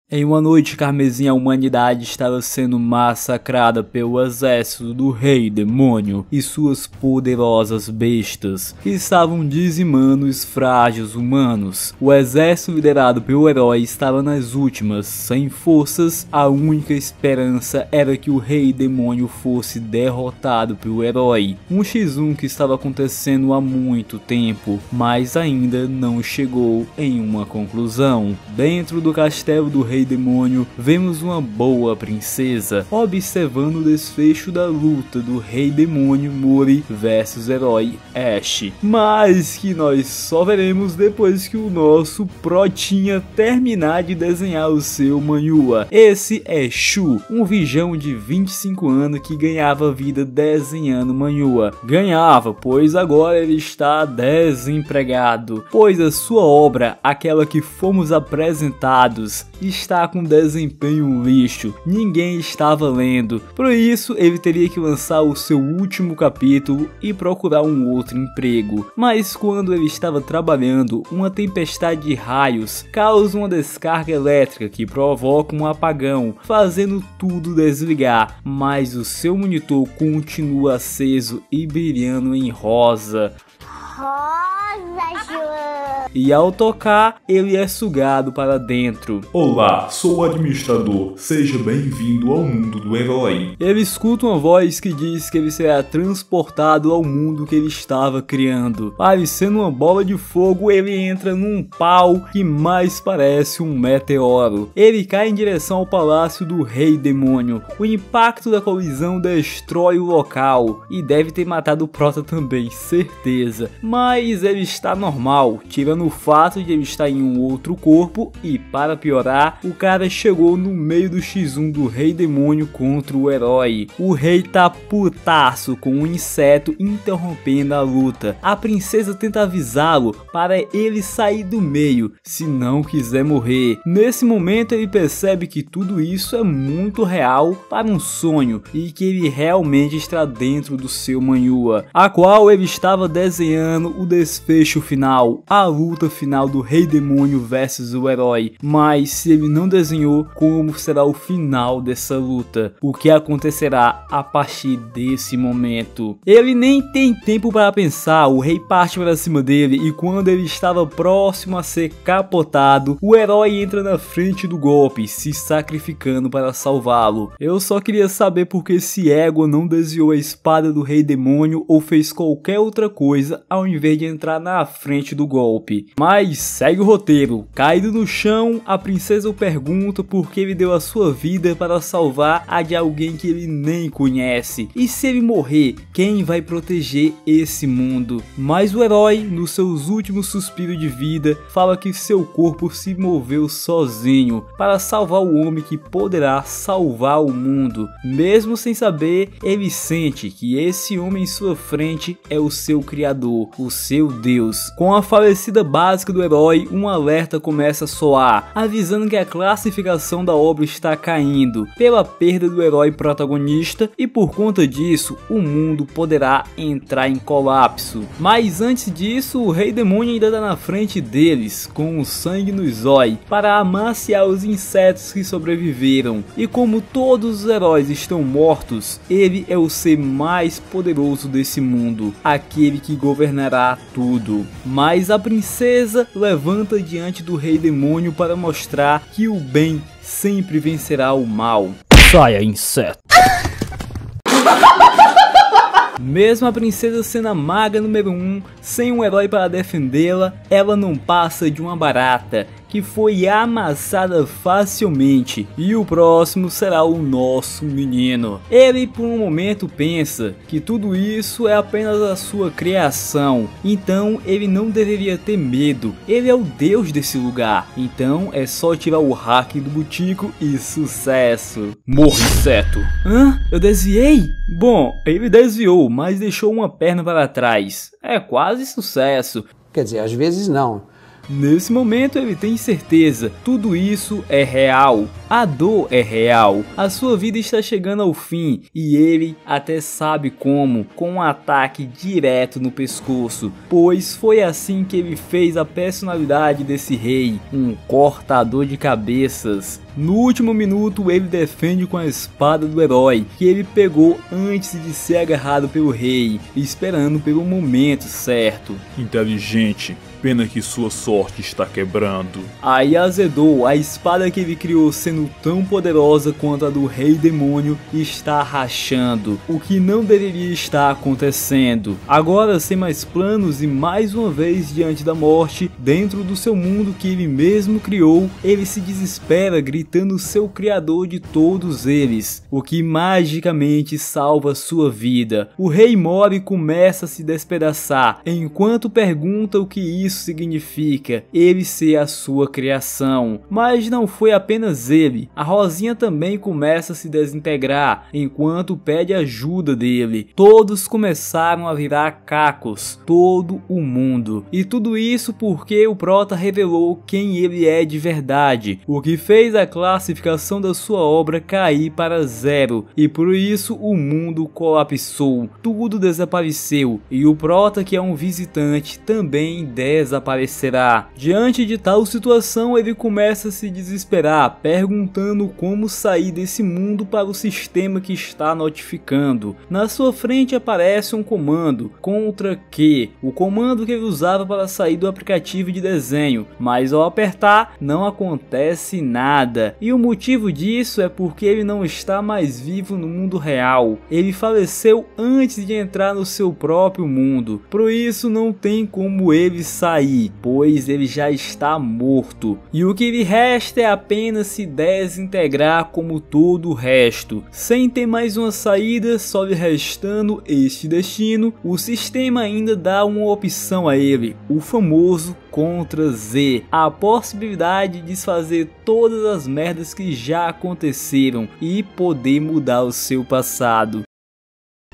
Em uma noite carmesim, a humanidade estava sendo massacrada pelo exército do Rei Demônio e suas poderosas bestas, que estavam dizimando os frágeis humanos. O exército liderado pelo herói estava nas últimas, sem forças. A única esperança era que o Rei Demônio fosse derrotado pelo herói. Um X1 que estava acontecendo há muito tempo, mas ainda não chegou em uma conclusão. Dentro do castelo do Rei Demônio, vemos uma boa princesa observando o desfecho da luta do Rei Demônio Mori versus herói Ash, mas que nós só veremos depois que o nosso Protinha terminar de desenhar o seu manhua. Esse é Shu, um virgão de 25 anos que ganhava vida desenhando manhua. Ganhava, pois agora ele está desempregado, pois a sua obra, aquela que fomos apresentados, está com desempenho lixo, ninguém estava lendo. Por isso ele teria que lançar o seu último capítulo e procurar um outro emprego. Mas quando ele estava trabalhando, uma tempestade de raios causa uma descarga elétrica que provoca um apagão, fazendo tudo desligar, mas o seu monitor continua aceso e brilhando em rosa. E ao tocar, ele é sugado para dentro. Olá, sou o administrador, seja bem-vindo ao mundo do herói. Ele escuta uma voz que diz que ele será transportado ao mundo que ele estava criando. Parecendo uma bola de fogo, ele entra num pau que mais parece um meteoro. Ele cai em direção ao palácio do Rei Demônio. O impacto da colisão destrói o local e deve ter matado o Prota também, certeza. Mas ele está normal, tirando o fato de ele estar em um outro corpo e, para piorar, o cara chegou no meio do X1 do Rei Demônio contra o herói. O rei tá putaço com um inseto interrompendo a luta. A princesa tenta avisá-lo para ele sair do meio, se não quiser morrer. Nesse momento ele percebe que tudo isso é muito real para um sonho e que ele realmente está dentro do seu manhua, a qual ele estava desenhando o desfecho final, a luta final do Rei Demônio versus o herói. Mas se ele não desenhou como será o final dessa luta, o que acontecerá a partir desse momento. Ele nem tem tempo para pensar, o rei parte para cima dele e quando ele estava próximo a ser capotado, o herói entra na frente do golpe, se sacrificando para salvá-lo. Eu só queria saber por que esse ego não desviou a espada do Rei Demônio ou fez qualquer outra coisa ao invés de entrar na frente do golpe. Mas segue o roteiro. Caído no chão, a princesa o pergunta por que ele deu a sua vida para salvar a de alguém que ele nem conhece. E se ele morrer, quem vai proteger esse mundo? Mas o herói, nos seus últimos suspiros de vida, fala que seu corpo se moveu sozinho para salvar o homem que poderá salvar o mundo. Mesmo sem saber, ele sente que esse homem em sua frente é o seu criador, o seu Deus. Com a falecida básica do herói, um alerta começa a soar, avisando que a classificação da obra está caindo pela perda do herói protagonista e por conta disso o mundo poderá entrar em colapso. Mas antes disso, o Rei Demônio ainda está na frente deles, com o sangue no zóio, para amaciar os insetos que sobreviveram. E como todos os heróis estão mortos, ele é o ser mais poderoso desse mundo, aquele que governará tudo. Mas a princesa levanta diante do Rei Demônio para mostrar que o bem sempre vencerá o mal. Saia, inseto! Mesmo a princesa sendo a maga número 1, sem um herói para defendê-la, ela não passa de uma barata que foi amassada facilmente, e o próximo será o nosso menino. Ele por um momento pensa que tudo isso é apenas a sua criação, então ele não deveria ter medo, ele é o deus desse lugar, então é só tirar o hack do butico e sucesso. Morre, inseto! Hã? Eu desviei? Bom, ele desviou, mas deixou uma perna para trás. É quase sucesso. Quer dizer, às vezes não. Nesse momento ele tem certeza, tudo isso é real. A dor é real, a sua vida está chegando ao fim e ele até sabe como, com um ataque direto no pescoço, pois foi assim que ele fez a personalidade desse rei, um cortador de cabeças. No último minuto ele defende com a espada do herói, que ele pegou antes de ser agarrado pelo rei, esperando pelo momento certo. Inteligente. Pena que sua sorte está quebrando. Aí azedou, a espada que ele criou sendo tão poderosa quanto a do rei demônio está rachando, o que não deveria estar acontecendo. Agora sem mais planos e mais uma vez diante da morte, dentro do seu mundo que ele mesmo criou, ele se desespera gritando seu criador de todos eles, o que magicamente salva sua vida. O rei morre e começa a se despedaçar, enquanto pergunta o que isso significa, ele ser a sua criação. Mas não foi apenas ele, a Rosinha também começa a se desintegrar, enquanto pede ajuda dele. Todos começaram a virar cacos, todo o mundo. E tudo isso porque o Prota revelou quem ele é de verdade, o que fez a classificação da sua obra cair para 0, e por isso o mundo colapsou, tudo desapareceu, e o Prota, que é um visitante, também desaparecerá. Diante de tal situação, ele começa a se desesperar, perguntando como sair desse mundo para o sistema que está notificando. Na sua frente aparece um comando, Contra Q, o comando que ele usava para sair do aplicativo de desenho, mas ao apertar não acontece nada, e o motivo disso é porque ele não está mais vivo no mundo real. Ele faleceu antes de entrar no seu próprio mundo, por isso não tem como ele sair, pois ele já está morto, e o que lhe resta é apenas se desintegrar como todo o resto. Sem ter mais uma saída, só lhe restando este destino, o sistema ainda dá uma opção a ele, o famoso Contra Z, a possibilidade de desfazer todas as merdas que já aconteceram e poder mudar o seu passado.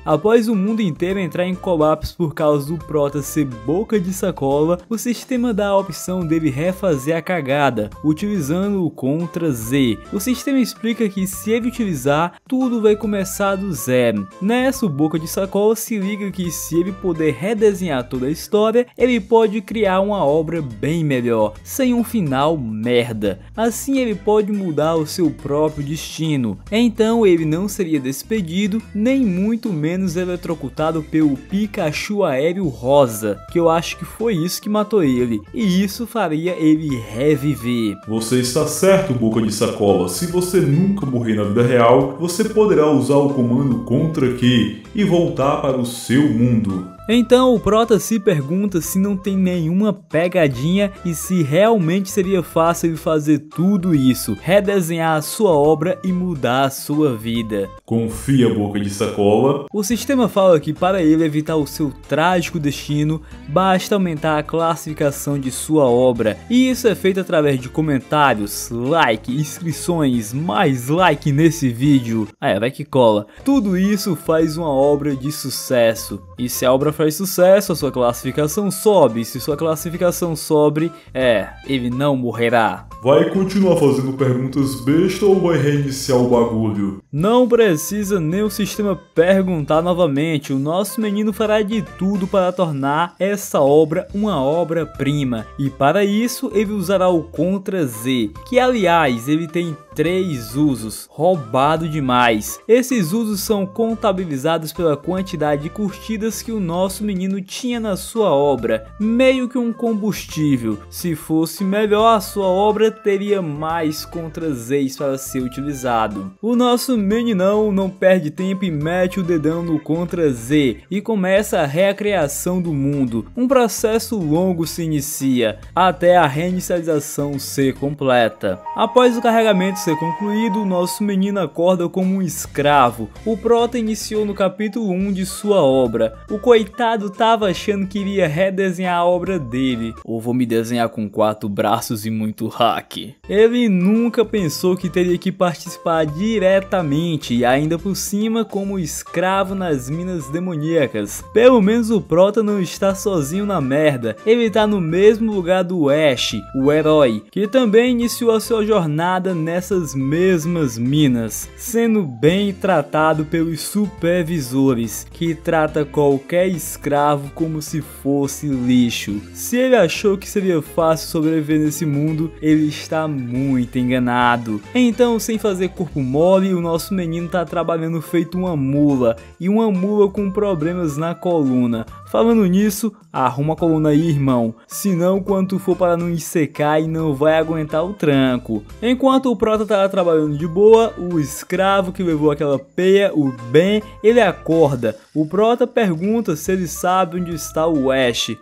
Após o mundo inteiro entrar em colapso por causa do Prota ser boca de sacola, o sistema dá a opção dele refazer a cagada, utilizando o Contra Z. O sistema explica que se ele utilizar, tudo vai começar do 0. Nessa, o boca de sacola se liga que se ele puder redesenhar toda a história, ele pode criar uma obra bem melhor, sem um final merda. Assim ele pode mudar o seu próprio destino. Então ele não seria despedido, nem muito menos eletrocutado pelo Pikachu aéreo rosa, que eu acho que foi isso que matou ele, e isso faria ele reviver. Você está certo, boca de sacola. Se você nunca morrer na vida real, você poderá usar o comando Contra Q e voltar para o seu mundo. Então o Prota se pergunta se não tem nenhuma pegadinha e se realmente seria fácil fazer tudo isso, redesenhar a sua obra e mudar a sua vida. Confia, boca de sacola. O sistema fala que para ele evitar o seu trágico destino, basta aumentar a classificação de sua obra, e isso é feito através de comentários, like, inscrições, mais like nesse vídeo. Vai que cola. Tudo isso faz uma obra de sucesso, e se a obra faz sucesso, a sua classificação sobe, e se sua classificação sobe, ele não morrerá. Vai continuar fazendo perguntas besta ou vai reiniciar o bagulho? Não precisa nem o sistema perguntar novamente, o nosso menino fará de tudo para tornar essa obra uma obra-prima, e para isso ele usará o Contra Z, que aliás ele tem 3 usos, roubado demais. Esses usos são contabilizados pela quantidade de curtidas que o nosso menino tinha na sua obra, meio que um combustível. Se fosse melhor, a sua obra teria mais Contra Zs para ser utilizado. O nosso meninão não perde tempo e mete o dedão no Contra Z e começa a recriação do mundo. Um processo longo se inicia, até a reinicialização ser completa. Após o carregamento ser concluído, o nosso menino acorda como um escravo. O Prota iniciou no capítulo 1 de sua obra. O coitado coitado tava achando que iria redesenhar a obra dele. Ou vou me desenhar com 4 braços e muito hack. Ele nunca pensou que teria que participar diretamente e ainda por cima como escravo nas minas demoníacas. Pelo menos o Prota não está sozinho na merda. Ele tá no mesmo lugar do Ash, o herói, que também iniciou a sua jornada nessas mesmas minas, sendo bem tratado pelos supervisores, que trata qualquer escravo como se fosse lixo. Se ele achou que seria fácil sobreviver nesse mundo, ele está muito enganado. Então, sem fazer corpo mole, o nosso menino tá trabalhando feito uma mula, e uma mula com problemas na coluna. Falando nisso, arruma a coluna aí, irmão, senão quando tu for para não secar e não vai aguentar o tranco. Enquanto o Prota tava trabalhando de boa, o escravo que levou aquela peia, o Ben, ele acorda. O Prota pergunta se ele sabe onde está o Ash.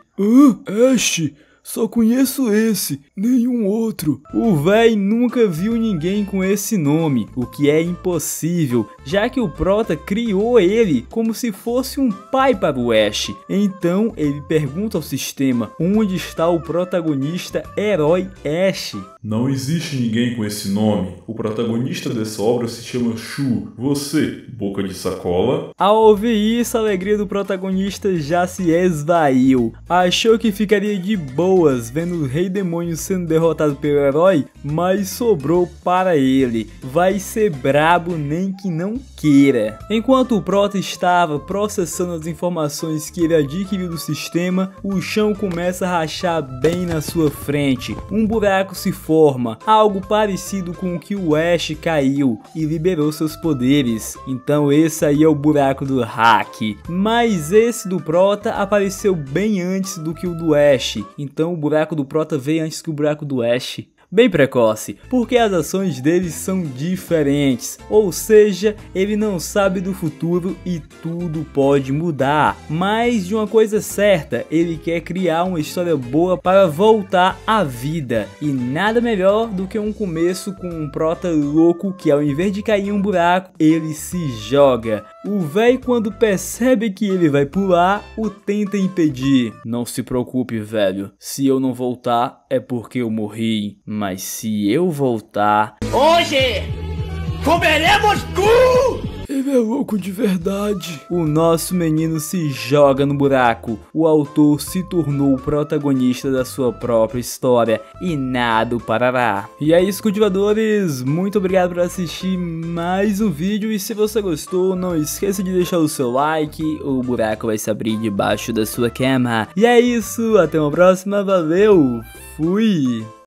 Ash? Só conheço esse, nenhum outro. O véi nunca viu ninguém com esse nome, o que é impossível, já que o Prota criou ele como se fosse um pai para o Ash. Então ele pergunta ao sistema onde está o protagonista herói Ash. Não existe ninguém com esse nome. O protagonista dessa obra se chama Shu. Você, boca de sacola. Ao ouvir isso, a alegria do protagonista já se esvaiu. Achou que ficaria de boas vendo o Rei Demônio sendo derrotado pelo herói, mas sobrou para ele. Vai ser brabo nem que não queira. Enquanto o Prota estava processando as informações que ele adquiriu do sistema, o chão começa a rachar bem na sua frente. Um buraco se forma, algo parecido com o que o Ash caiu e liberou seus poderes. Então esse aí é o buraco do hack. Mas esse do Prota apareceu bem antes do que o do Ash. Então o buraco do Prota veio antes que o buraco do Ash. Bem precoce, porque as ações dele são diferentes, ou seja, ele não sabe do futuro e tudo pode mudar. Mas de uma coisa certa, ele quer criar uma história boa para voltar à vida, e nada melhor do que um começo com um Prota louco que ao invés de cair em um buraco, ele se joga. O véi, quando percebe que ele vai pular, o tenta impedir. Não se preocupe, velho, se eu não voltar é porque eu morri. Mas se eu voltar... Hoje comeremos cu! Ele é louco de verdade. O nosso menino se joga no buraco. O autor se tornou o protagonista da sua própria história e nada o parará. E é isso, cultivadores. Muito obrigado por assistir mais um vídeo. E se você gostou, não esqueça de deixar o seu like. O buraco vai se abrir debaixo da sua cama. E é isso. Até uma próxima. Valeu. Fui.